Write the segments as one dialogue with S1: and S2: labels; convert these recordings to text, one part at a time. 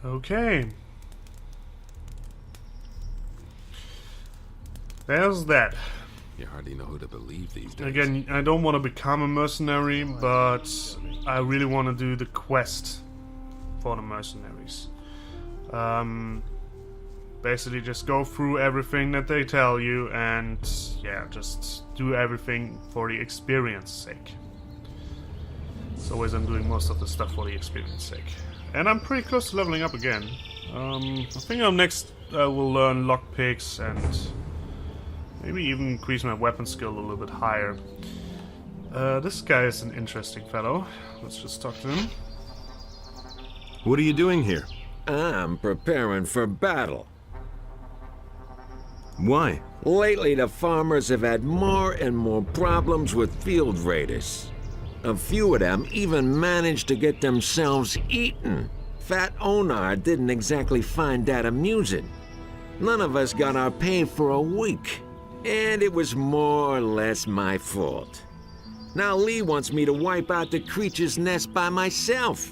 S1: Okay. There's that.
S2: You hardly know who to believe these days.
S1: Again, I don't want to become a mercenary, but I really want to do the quest for the mercenaries. Basically just go through everything that they tell you and yeah, just do everything for the experience sake. It's always I'm doing most of the stuff for the experience sake. And I'm pretty close to leveling up again. I think next I will learn lockpicks and maybe even increase my weapon skill a little bit higher. This guy is an interesting fellow. Let's just talk to him.
S3: What are you doing here?
S4: I'm preparing for battle.
S3: Why?
S4: Lately, the farmers have had more and more problems with field raiders. A few of them even managed to get themselves eaten. Fat Onar didn't exactly find that amusing. None of us got our pay for a week, and it was more or less my fault. Now Lee wants me to wipe out the creature's nest by myself,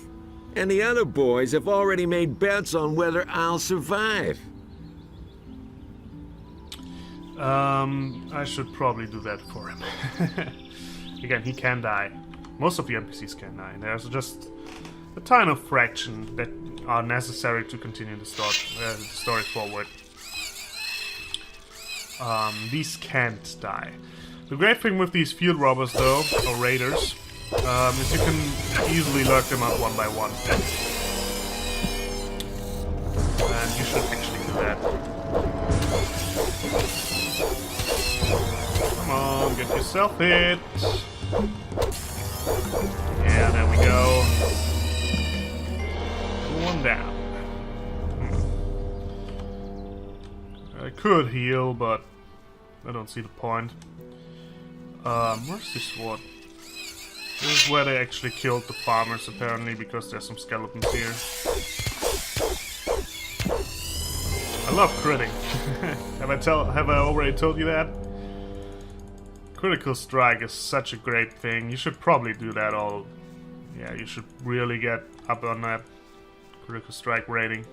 S4: and the other boys have already made bets on whether I'll survive.
S1: I should probably do that for him. Again, he can die. Most of the NPCs can die. There's just a tiny fraction that are necessary to continue the story forward. These can't die. The great thing with these field robbers, though, or raiders, is you can easily lurk them out one by one. And you should actually do that. Come on, get yourself hit. Yeah, there we go. One down. I could heal, but I don't see the point. Where's this sword? This is where they actually killed the farmers, apparently, because there's some skeletons here. I love critting. Have I already told you that? Critical strike is such a great thing. You should probably do that all. Yeah, you should really get up on that critical strike rating.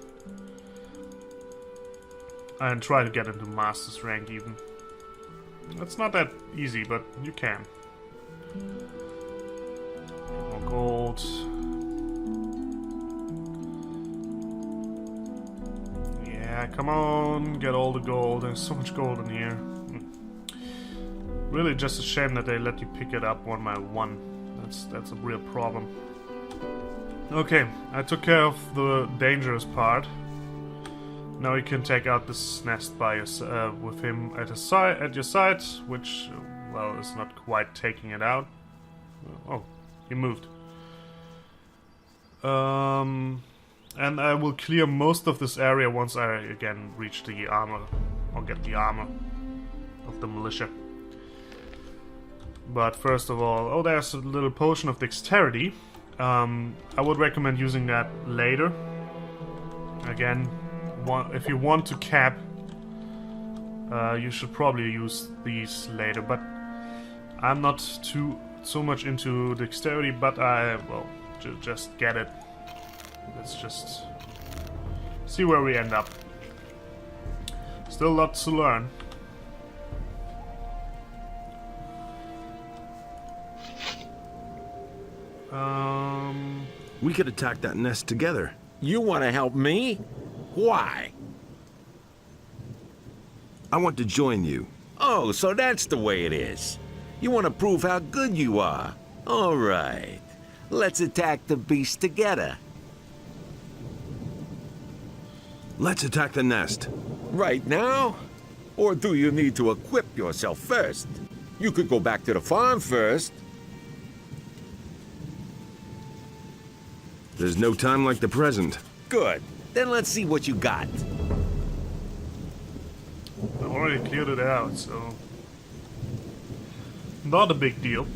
S1: And try to get into master's rank even. It's not that easy, but you can. More gold. Yeah, come on, get all the gold. There's so much gold in here. Really just a shame that they let you pick it up one by one. That's a real problem. Okay, I took care of the dangerous part. Now you can take out this nest by with him at your side, which, well, is not quite taking it out. Oh, he moved. And I will clear most of this area once I again reach the armor, or get the armor of the militia. But first of all, oh, there's a little potion of dexterity. I would recommend using that later. Again, if you want to cap, you should probably use these later. But I'm not so much into dexterity, but well, just get it. Let's just see where we end up. Still lots to learn.
S3: We could attack that nest together.
S4: You want to help me? Why?
S3: I want to join you.
S4: Oh, so that's the way it is. You want to prove how good you are. All right. Let's attack the beast together.
S3: Let's attack the nest.
S4: Right now? Or do you need to equip yourself first? You could go back to the farm first.
S3: There's no time like the present.
S4: Good. Then let's see what you got.
S1: I already cleared it out, so not a big deal.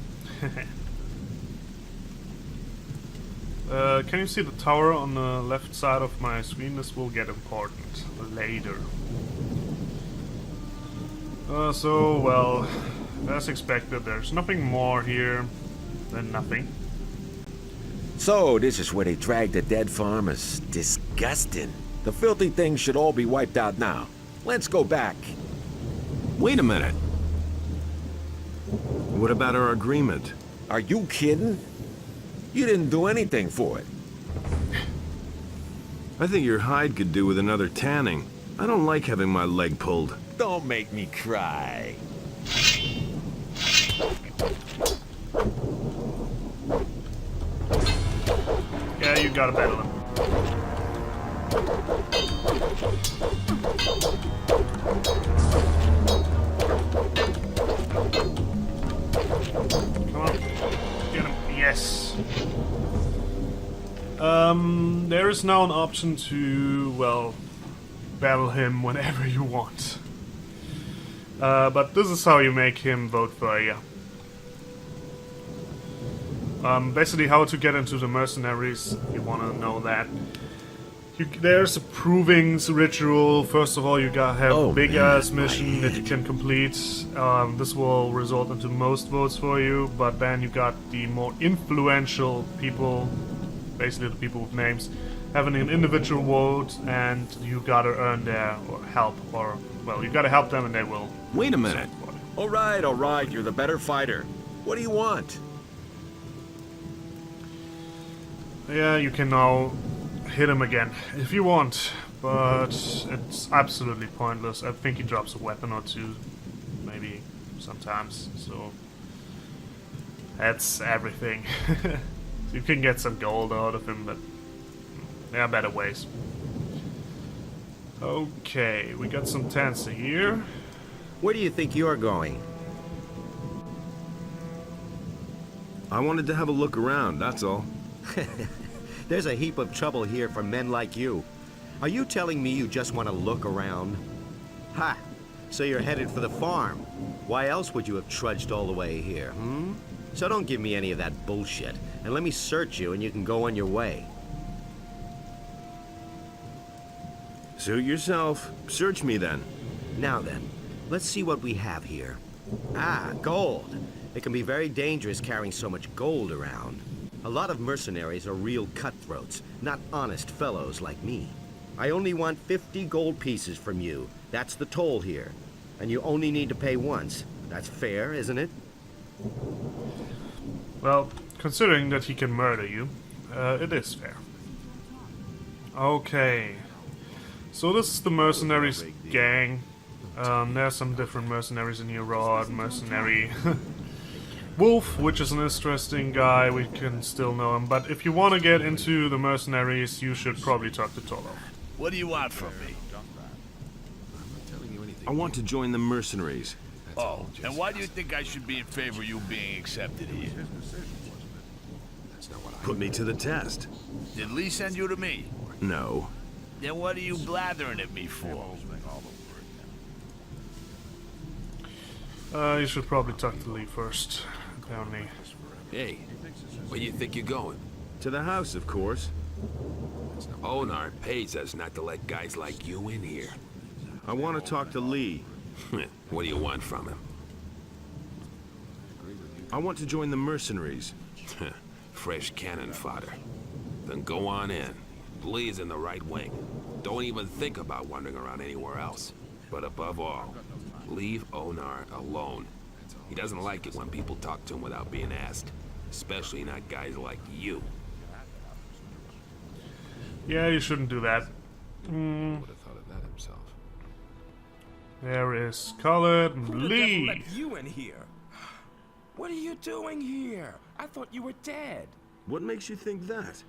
S1: Can you see the tower on the left side of my screen? This will get important later. So, well, as expected, there's nothing more here than nothing.
S4: So, this is where they drag the dead farmers. Disgusting. The filthy things should all be wiped out now. Let's go back.
S3: Wait a minute. What about our agreement?
S4: Are you kidding? You didn't do anything for it.
S3: I think your hide could do with another tanning. I don't like having my leg pulled.
S4: Don't make me cry.
S1: Yeah, you gotta battle him. Come on. Get him. Yes. There is now an option to, well, battle him whenever you want. But this is how you make him vote for you. Basically how to get into the mercenaries, if you want to know that. There's a provings ritual. First of all, you gotta have a big ass mission that you can complete. This will result into most votes for you, but then you got the more influential people, basically the people with names, having an individual vote, and you gotta earn their help, or, well, you gotta help them and they will.
S3: Wait a minute.
S4: All right, you're the better fighter. What do you want?
S1: Yeah, you can now hit him again if you want, but it's absolutely pointless. I think he drops a weapon or two, maybe sometimes, so that's everything. You can get some gold out of him, but there are better ways. Okay, we got some tents here.
S5: Where do you think you're going?
S3: I wanted to have a look around, that's all.
S5: There's a heap of trouble here for men like you. Are you telling me you just want to look around? Ha! So you're headed for the farm. Why else would you have trudged all the way here, hmm? So don't give me any of that bullshit, and let me search you and you can go on your way.
S3: Suit yourself. Search me then.
S5: Now then, let's see what we have here. Ah, gold. It can be very dangerous carrying so much gold around. A lot of mercenaries are real cutthroats, not honest fellows like me. I only want 50 gold pieces from you. That's the toll here. And you only need to pay once. That's fair, isn't it?
S1: Well, considering that he can murder you, it is fair. Okay. So this is the mercenaries gang. There are some different mercenaries in here. Rod, mercenary... Wolf, which is an interesting guy, we can still know him, but if you want to get into the mercenaries, you should probably talk to Tolo.
S6: What do you want from me?
S3: I want to join the mercenaries.
S6: Oh, and why do you think I should be in favor of you being accepted here?
S3: Put me to the test.
S6: Did Lee send you to me?
S3: No.
S6: Then what are you blathering at me for?
S1: You should probably talk to Lee first, apparently.
S2: Hey, where do you think you're going?
S3: To the house, of course.
S2: Onar pays us not to let guys like you in here.
S3: I want to talk to Lee.
S2: What do you want from him?
S3: I want to join the mercenaries.
S2: Fresh cannon fodder. Then go on in. Lee is in the right wing. Don't even think about wandering around anywhere else. But above all, leave Onar alone. He doesn't like it when people talk to him without being asked. Especially not guys like you.
S1: Yeah, you shouldn't do that.
S2: Would have thought of that himself.
S1: There is Khaled and
S7: Who the devil
S1: Lee.
S7: let you in here? What are you doing here? I thought you were dead.
S3: What makes you think that?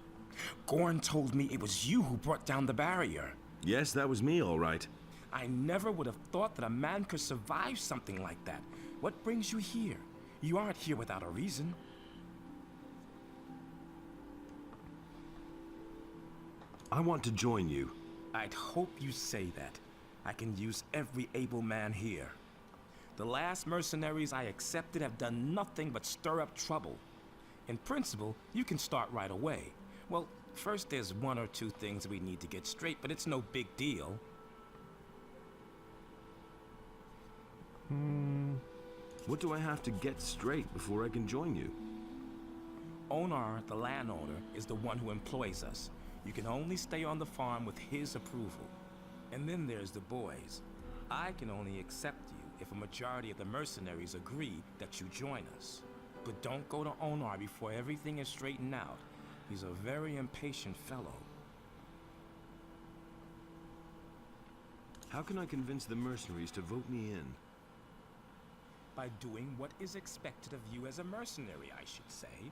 S7: Gorn told me it was you who brought down the barrier.
S3: Yes, that was me, all right.
S7: I never would have thought that a man could survive something like that. What brings you here? You aren't here without a reason.
S3: I want to join you.
S7: I'd hope you say that. I can use every able man here. The last mercenaries I accepted have done nothing but stir up trouble. In principle, you can start right away. Well, first there's one or two things we need to get straight, but it's no big deal.
S3: What do I have to get straight before I can join you?
S7: Onar, the landowner, is the one who employs us. You can only stay on the farm with his approval. And then there's the boys. I can only accept you if a majority of the mercenaries agree that you join us. But don't go to Onar before everything is straightened out. He's a very impatient fellow.
S3: How can I convince the mercenaries to vote me in?
S7: By doing what is expected of you as a mercenary, I should say.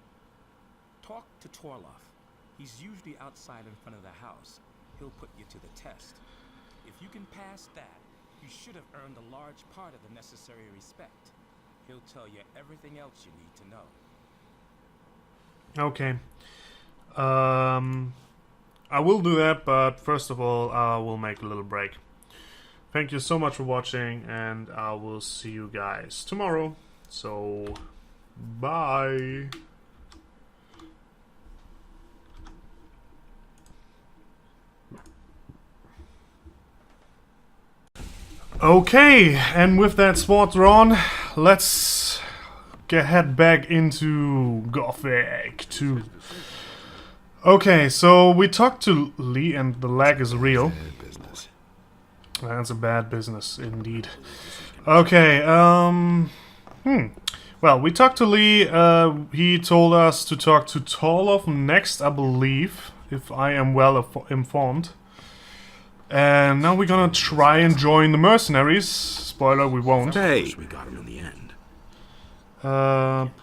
S7: Talk to Torloff. He's usually outside in front of the house. He'll put you to the test. If you can pass that, you should have earned a large part of the necessary respect. He'll tell you everything else you need to know.
S1: Okay. I will do that, but first of all, I will make a little break. Thank you so much for watching, and I will see you guys tomorrow. So, bye. Okay, and with that spot drawn, let's head back into Gothic 2. Okay, so we talked to Lee, and the lag is real. That's a bad business, indeed. Okay, well, we talked to Lee. He told us to talk to Torloff next, I believe, if I am well informed. And now we're gonna try and join the mercenaries. Spoiler, we won't.
S3: Hey!
S6: We got him in the end.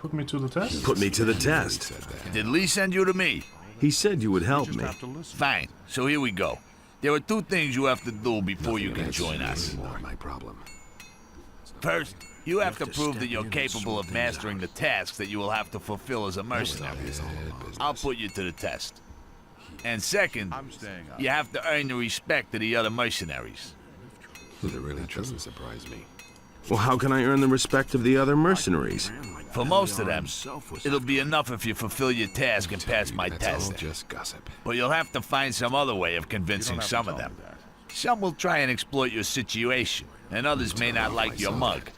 S1: Put me to the test?
S3: Put me to the test.
S6: Did Lee send you to me?
S3: He said you would help me.
S6: Fine. So here we go. There are two things you have to do before you can join us.
S3: My problem.
S6: First, you have to prove that you're capable of mastering the tasks that you will have to fulfill as a mercenary. I'll put you to the test. And second, you have to earn the respect of the other mercenaries.
S3: That really doesn't surprise me. Well, how can I earn the respect of the other mercenaries?
S6: For most of them, it'll be enough if you fulfill your task and pass my test.
S3: Just gossip.
S6: But you'll have to find some other way of convincing some of them. Some will try and exploit your situation, and others may not like your mug.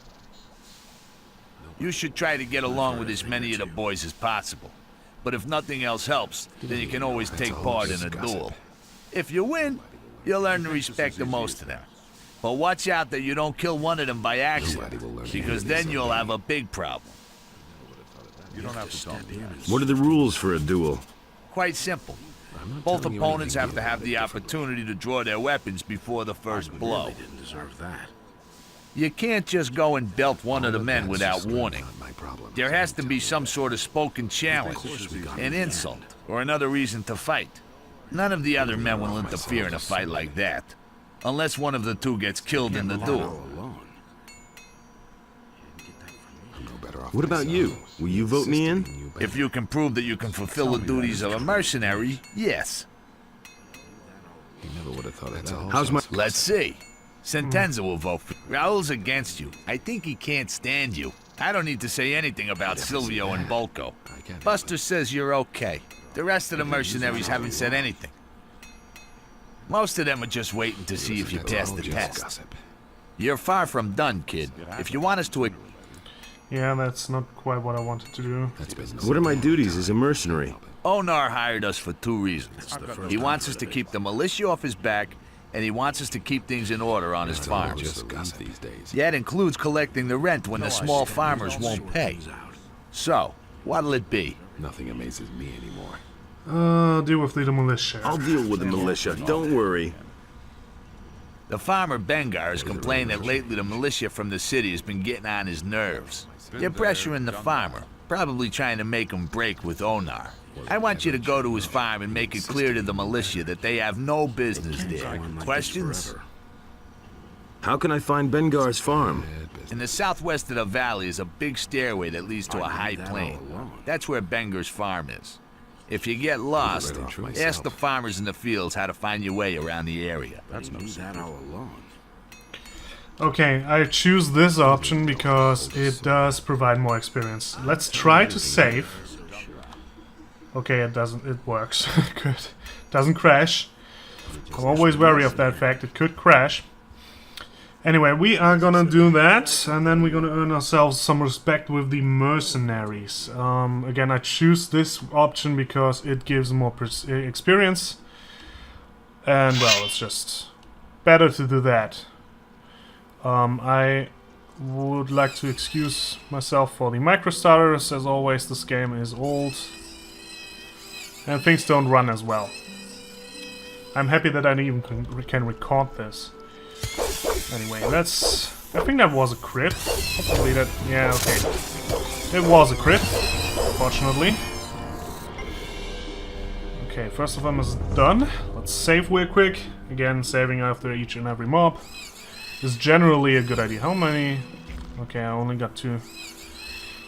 S6: You should try to get along with as many of the boys as possible. But if nothing else helps, then you can always take part in a duel. If you win, you'll earn the respect of most of them. But watch out that you don't kill one of them by accident, because then you'll have a big problem.
S8: You don't have to tell me.
S3: What are the rules for a duel?
S6: Quite simple. Both opponents have to have the opportunity to draw their weapons before the first blow.
S8: Didn't deserve that.
S6: You can't just go and belt one of the men without warning. There has to be some sort of spoken challenge, an insult, or another reason to fight. None of the other men will interfere in a fight like that, unless one of the two gets killed in the duel.
S3: What about you? Will you vote me in?
S6: If you can prove that you can fulfill the duties of a mercenary, yes.
S3: How's my...
S6: Let's see. Sentenza will vote for you. Raul's against you. I think he can't stand you. I don't need to say anything about Silvio and Bolko. Buster says you're okay. The rest of the mercenaries haven't said anything. Most of them are just waiting to see if you pass the test. You're far from done, kid. If you want us to...
S1: Yeah, that's not quite what I wanted to do.
S3: What are my duties as a mercenary?
S6: Onar hired us for two reasons. He wants us to keep the militia off his back, and he wants us to keep things in order on his farms. That includes collecting the rent when the small farmers won't pay. So, what'll it be?
S3: Nothing amazes me anymore.
S1: Deal with the militia.
S3: I'll deal with the militia, don't worry.
S6: The farmer Bengar has complained that lately the militia from the city has been getting on his nerves. They're pressuring the farmer, probably trying to make him break with Onar. I want you to go to his farm and make it clear to the militia that they have no business there. Questions?
S3: How can I find Bengar's farm?
S6: In the southwest of the valley is a big stairway that leads to a high plain. That's where Bengar's farm is. If you get lost, ask the farmers in the fields how to find your way around the area.
S8: That's no that all alone.
S1: Okay, I choose this option because it does provide more experience. Let's try to save. Okay, it doesn't. It works. Good. Doesn't crash. I'm always wary of that fact. It could crash. Anyway, we are gonna do that, and then we're gonna earn ourselves some respect with the mercenaries. Again, I choose this option because it gives more experience. And, well, it's just better to do that. I would like to excuse myself for the microstarters. As always, this game is old. And things don't run as well. I'm happy that I even can record this. Anyway, let's... I think that was a crit. Hopefully that... Yeah, okay. It was a crit, fortunately. Okay, first of them is done. Let's save real quick. Again, saving after each and every mob is generally a good idea. How many... Okay, I only got 2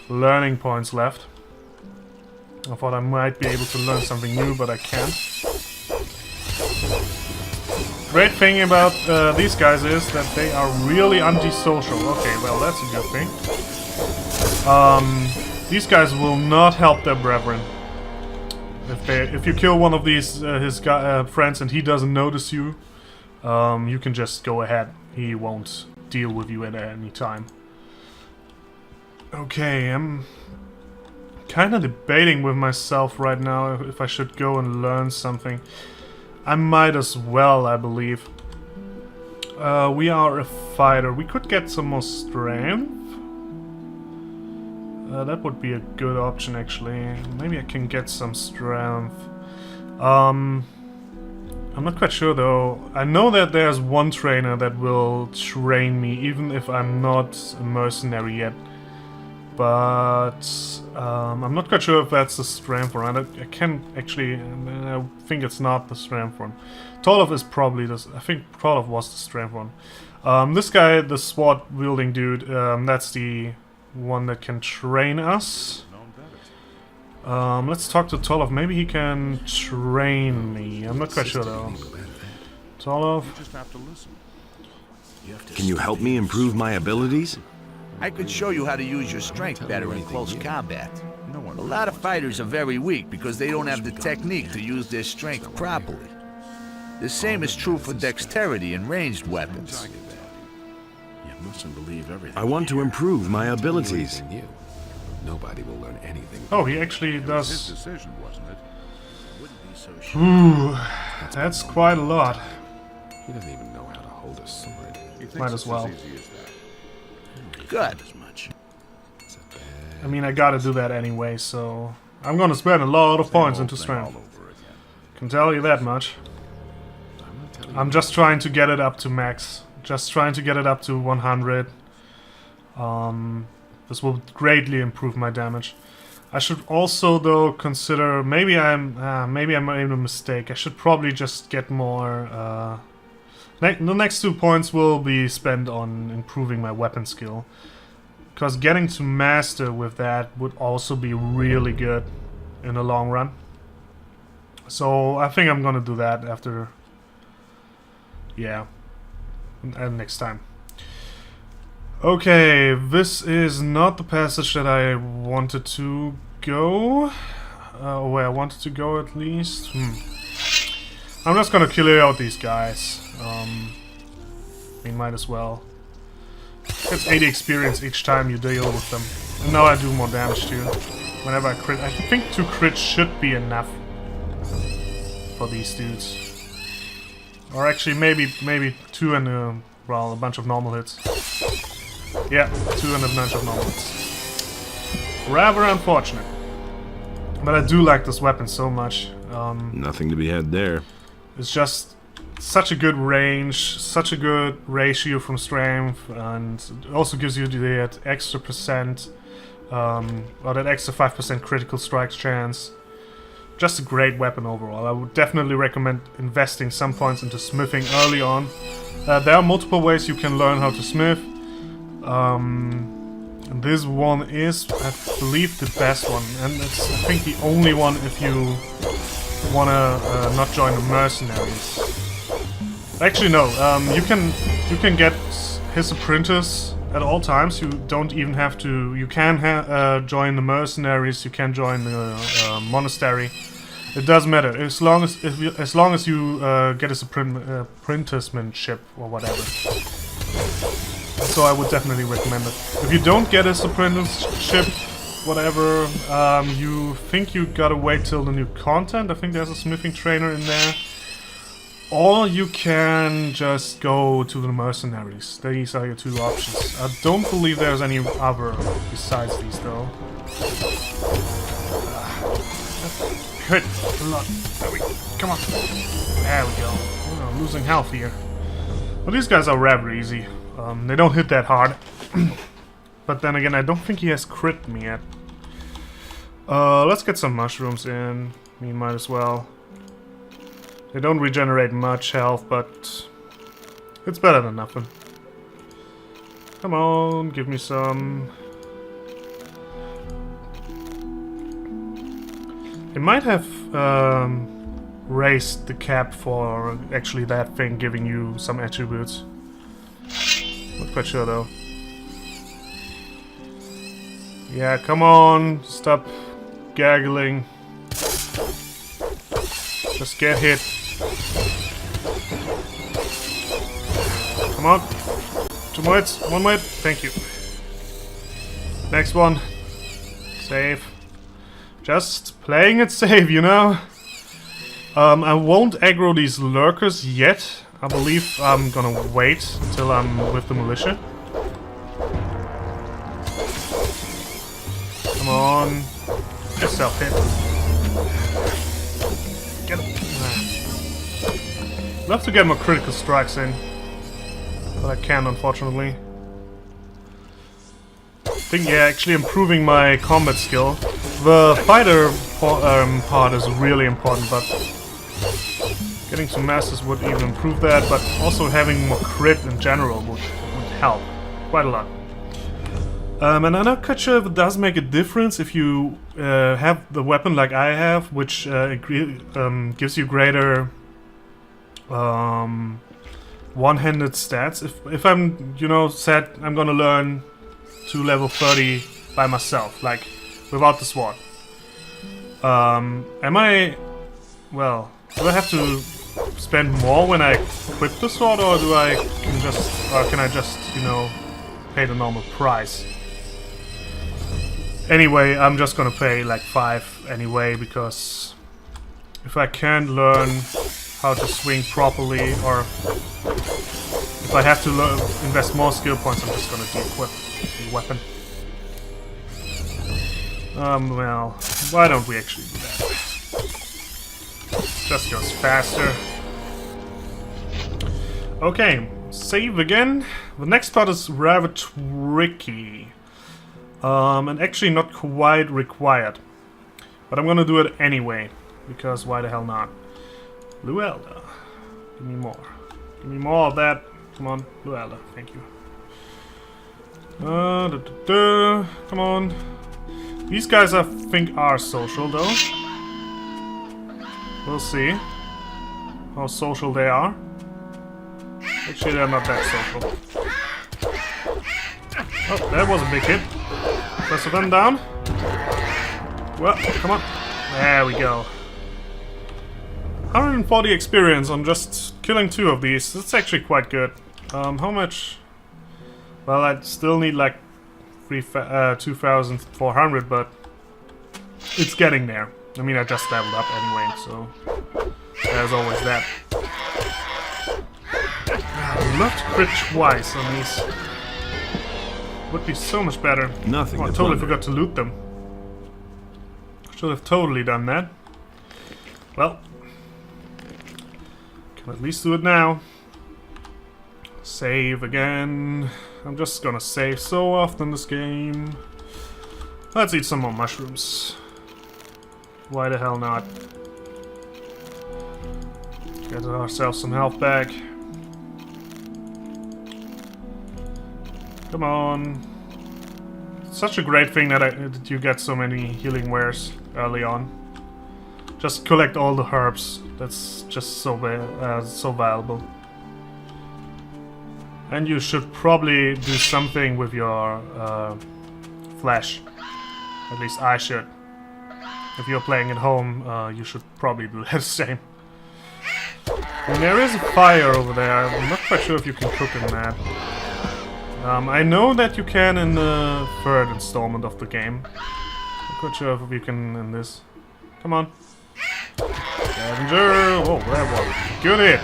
S1: learning points left. I thought I might be able to learn something new, but I can't. Great thing about these guys is that they are really antisocial. Okay, well, that's a good thing. These guys will not help their brethren. If you kill one of these his friends and he doesn't notice you, you can just go ahead. He won't deal with you at any time. Okay, I'm kind of debating with myself right now if I should go and learn something. I might as well, I believe. We are a fighter. We could get some more strength. That would be a good option, actually. Maybe I can get some strength. I'm not quite sure, though. I know that there's one trainer that will train me, even if I'm not a mercenary yet. But I'm not quite sure if that's the strength one. I can actually... I think it's not the strength one. Tolov is probably this. I think Tolov was the strength one. This guy, the sword-wielding dude, that's the one that can train us. Let's talk to Tolov. Maybe he can train me. I'm not quite sure, though. Tolov?
S3: Can you help me improve my abilities?
S6: I could show you how to use your strength better in close combat. A lot of fighters are very weak because they don't have the technique to use their strength properly. The same is true for dexterity and ranged weapons.
S3: I want to improve my abilities.
S2: Nobody will learn anything.
S1: Oh, he actually does. Ooh, that's quite a lot.
S2: He doesn't even know how to hold a sword.
S1: Might as well.
S6: Good.
S1: I mean, I gotta do that anyway, so... I'm gonna spend a lot of points into strength. Can tell you that much. I'm just trying to get it up to max. Just trying to get it up to 100. This will greatly improve my damage. I should also, though, consider... Maybe I made a mistake. I should probably just get more... The next 2 points will be spent on improving my weapon skill. Because getting to master with that would also be really good in the long run. So I think I'm gonna do that after... Yeah. Next time. Okay, this is not the passage that I wanted to go. Where I wanted to go at least. I'm just gonna clear out these guys. We might as well. It's 80 experience each time you deal with them. And now I do more damage too. Whenever I crit. I think 2 crits should be enough for these dudes. Or actually maybe 2 and well, a bunch of normal hits. Yeah, 2 and a bunch of normal hits. Rather unfortunate. But I do like this weapon so much.
S3: Nothing to be had there.
S1: It's just such a good range, such a good ratio from strength, and it also gives you that extra percent, or that extra 5% critical strike chance. Just a great weapon overall. I would definitely recommend investing some points into smithing early on. There are multiple ways you can learn how to smith. And this one is, I believe, the best one, and it's, I think, the only one if you wanna not join the mercenaries. Actually, no. You can get his apprentice at all times. You don't even have to. You can join the mercenaries. You can join the monastery. It doesn't matter as long as you get his apprenticeship or whatever. So I would definitely recommend it. If you don't get his apprenticeship, whatever, you think you gotta wait till the new content. I think there's a smithing trainer in there. Or you can just go to the mercenaries. These are your two options. I don't believe there's any other besides these though. Hit a lot. There we go. Come on. There we go. Oh, I'm losing health here. Well, these guys are rather easy. They don't hit that hard. But then again, I don't think he has crit me yet. Let's get some mushrooms in. I mean, might as well. They don't regenerate much health, but it's better than nothing. Come on, give me some. It might have raised the cap for actually that thing giving you some attributes. Not quite sure though. Yeah, come on, stop gaggling. Just get hit. Come on. 2 more hits, 1 more hit. Thank you. Next one. Save. Just playing it safe, you know? I won't aggro these lurkers yet. I believe I'm gonna wait till I'm with the militia. Come on. Yourself hit. Get him. Love to get more critical strikes in. But I can't, unfortunately. I think, yeah, actually improving my combat skill. The fighter part is really important, but getting some masters would even improve that, but also having more crit in general would help quite a lot. And I'm not quite sure if it does make a difference if you have the weapon like I have, which gives you greater one-handed stats. If I'm, you know, set I'm gonna learn to level 30 by myself, like without the sword. Am I... well, do I have to spend more when I equip the sword, or do I can I just, you know, pay the normal price? Anyway, I'm just gonna pay like 5 anyway, because if I can't learn how to swing properly, or if I have to invest more skill points, I'm just gonna de-equip the weapon. Well, why don't we actually do that? Just goes faster. Okay, save again. The next part is rather tricky. And actually not quite required. But I'm gonna do it anyway, because why the hell not? Luella, give me more. Give me more of that. Come on, Luella, thank you. Come on. These guys, I think, are social, though. We'll see how social they are. Actually, they're not that social. Oh, that was a big hit. Press the gun down. Well, come on. There we go. 140 experience on just killing 2 of these. That's actually quite good. How much? Well, I'd still need like 2,400, but it's getting there. I mean, I just leveled up anyway, so there's always that. I'd love to crit twice on these. Would be so much better.
S3: Nothing.
S1: Oh, I totally forgot to loot them. Should have totally done that. Well, can at least do it now. Save again. I'm just gonna save so often this game. Let's eat some more mushrooms. Why the hell not? Get ourselves some health back. Come on. Such a great thing that you get so many healing wares early on. Just collect all the herbs. That's just so valuable. And you should probably do something with your flesh. At least I should. If you're playing at home, you should probably do the same. And there is a fire over there. I'm not quite sure if you can cook in that. I know that you can in the third installment of the game. I'm not sure if you can in this. Come on. Scavenger! Whoa, that was a good hit.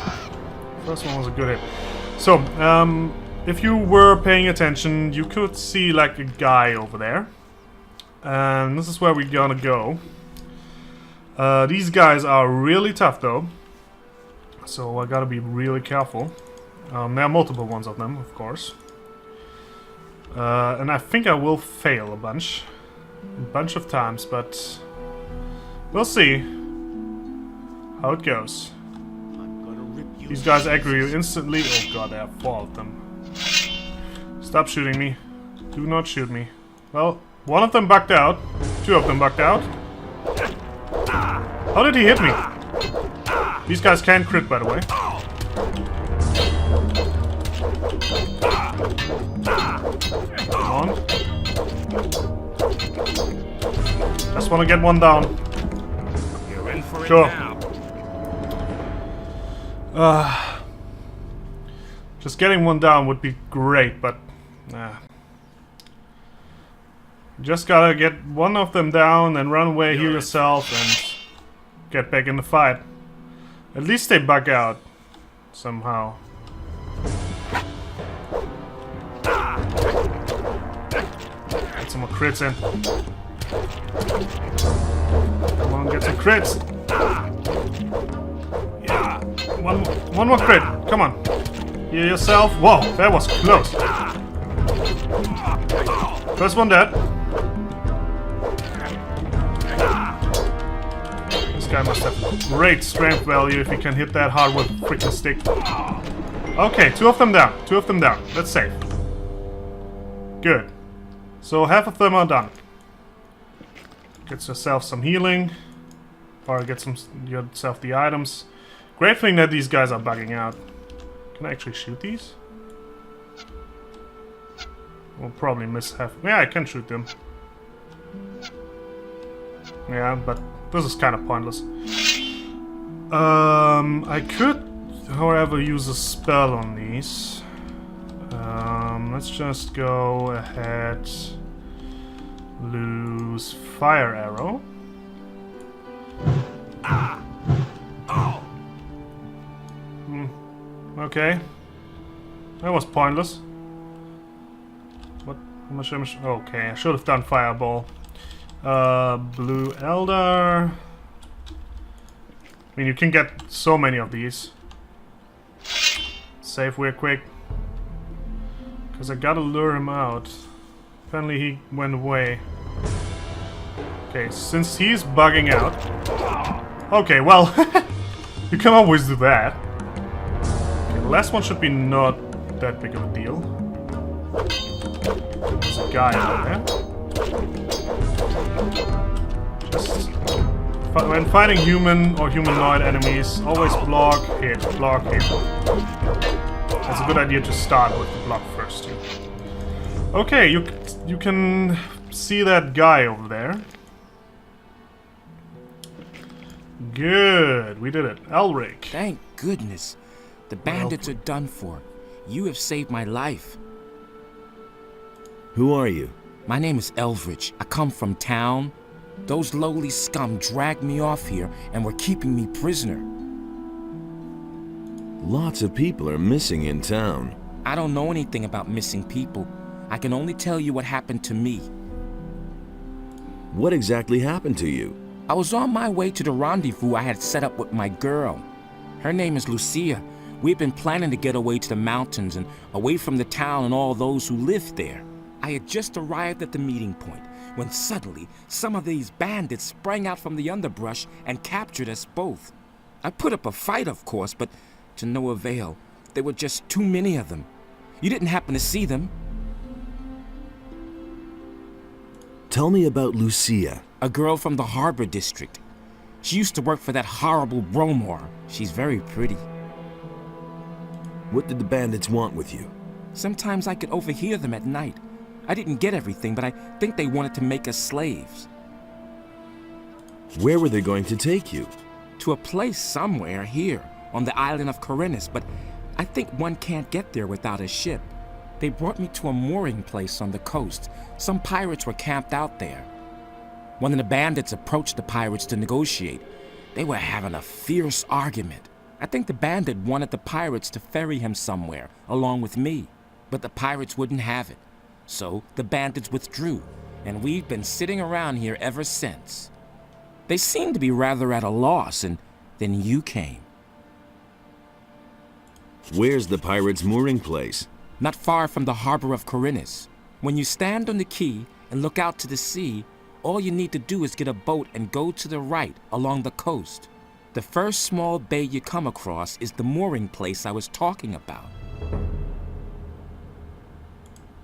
S1: First one was a good hit. So, if you were paying attention, you could see like a guy over there. And this is where we're gonna go. These guys are really tough though. So I gotta be really careful. There are multiple ones of them, of course. And I think I will fail a bunch of times, but we'll see how it goes. These guys aggro you instantly. Oh god, there are 4 of them. Stop shooting me. Do not shoot me. Well, one of them bucked out. 2 of them bucked out. How did he hit me? These guys can crit, by the way. Come on. Just want to get one down.
S7: You're in for it
S1: Sure.
S7: now.
S1: Just getting one down would be great, but just gotta get one of them down and run away, heal yourself, and get back in the fight. At least they bug out somehow. Get some more crits in. Come on, get some crits. Yeah, one more crit. Come on. Heal yourself. Whoa, that was close. First one dead. This guy must have great strength value if he can hit that hard with a freaking stick. Okay, 2 of them down. 2 of them down. That's safe. Good. So half of them are done. Get yourself some healing. Or get yourself the items. Great thing that these guys are bugging out. Can I actually shoot these? We'll probably miss half. Yeah, I can shoot them. Yeah, but this is kind of pointless. I could, however, use a spell on these. Let's just go ahead. Lose Fire Arrow. Okay. That was pointless. What? Okay, I should have done Fireball. Blue Eldar. I mean, you can get so many of these. Save real quick. Because I gotta lure him out. Apparently he went away. Okay, since he's bugging out... Okay, well, you can always do that. Okay, the last one should be not that big of a deal. There's a guy over there. Just... When fighting human or humanoid enemies, always block, hit, block, hit. That's a good idea to start with the block first, too. Okay, you can see that guy over there. Good, we did it. Elric.
S9: Thank goodness. The bandits are done for. You have saved my life.
S3: Who are you?
S9: My name is Eldridge. I come from town. Those lowly scum dragged me off here and were keeping me prisoner.
S3: Lots of people are missing in town.
S9: I don't know anything about missing people. I can only tell you what happened to me.
S3: What exactly happened to you?
S9: I was on my way to the rendezvous I had set up with my girl. Her name is Lucia. We've been planning to get away to the mountains and away from the town and all those who lived there. I had just arrived at the meeting point when suddenly some of these bandits sprang out from the underbrush and captured us both. I put up a fight, of course, but to no avail. There were just too many of them. You didn't happen to see them?
S3: Tell me about Lucia.
S9: A girl from the harbor district. She used to work for that horrible Bromor. She's very pretty.
S3: What did the bandits want with you?
S9: Sometimes I could overhear them at night. I didn't get everything, but I think they wanted to make us slaves.
S3: Where were they going to take you?
S9: To a place somewhere here, on the island of Corinus, but I think one can't get there without a ship. They brought me to a mooring place on the coast. Some pirates were camped out there. One of the bandits approached the pirates to negotiate. They were having a fierce argument. I think the bandit wanted the pirates to ferry him somewhere, along with me. But the pirates wouldn't have it. So the bandits withdrew, and we've been sitting around here ever since. They seemed to be rather at a loss, and then you came.
S3: Where's the pirates' mooring place?
S9: Not far from the harbor of Corinus. When you stand on the quay and look out to the sea, all you need to do is get a boat and go to the right along the coast. The first small bay you come across is the mooring place I was talking about.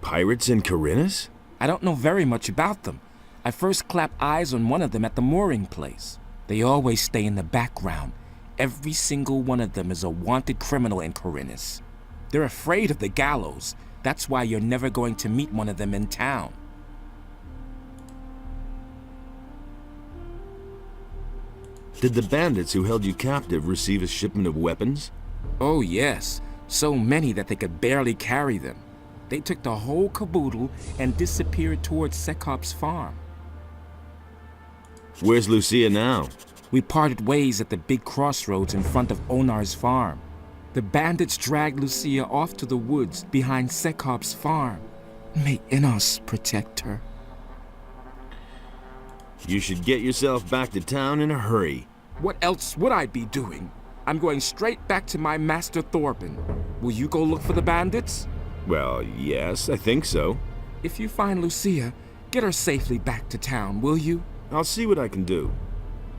S3: Pirates in Corinus?
S9: I don't know very much about them. I first clapped eyes on one of them at the mooring place. They always stay in the background. Every single one of them is a wanted criminal in Corinus. They're afraid of the gallows. That's why you're never going to meet one of them in town.
S3: Did the bandits who held you captive receive a shipment of weapons?
S9: Oh yes, so many that they could barely carry them. They took the whole caboodle and disappeared towards Sekop's farm.
S3: Where's Lucia now?
S9: We parted ways at the big crossroads in front of Onar's farm. The bandits dragged Lucia off to the woods behind Sekop's farm. May Innos protect her.
S3: You should get yourself back to town in a hurry.
S9: What else would I be doing? I'm going straight back to my master Thorben. Will you go look for the bandits?
S3: Well, yes, I think so.
S9: If you find Lucia, get her safely back to town, will you?
S3: I'll see what I can do.